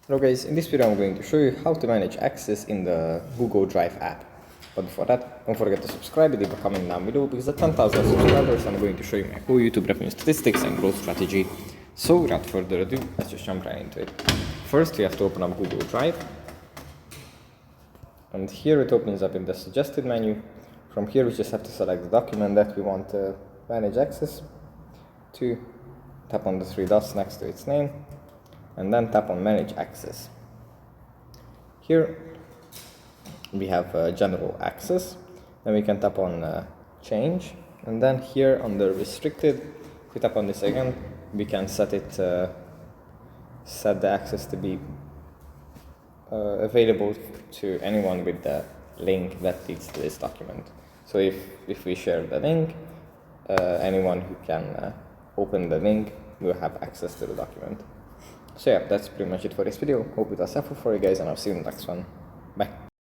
Hello guys, in this video I'm going to show you how to manage Acces in the Google Drive app. But before that, don't forget to subscribe and leave a comment down below, because at 10,000 subscribers I'm going to show you my whole YouTube revenue statistics and growth strategy. So without further ado, let's just jump right into it. First we have to open up Google Drive. And here it opens up in the suggested menu. From here we just have to select the document that we want to manage access to. Tap on the three dots next to its name. And then tap on Manage Access. Here we have General Access. Then we can tap on Change, and then here under Restricted, if we tap on this again, we can set the access to be available to anyone with the link that leads to this document. So if we share the link, anyone who can open the link will have access to the document. So yeah, that's pretty much it for this video. Hope it was helpful for you guys, and I'll see you in the next one. Bye.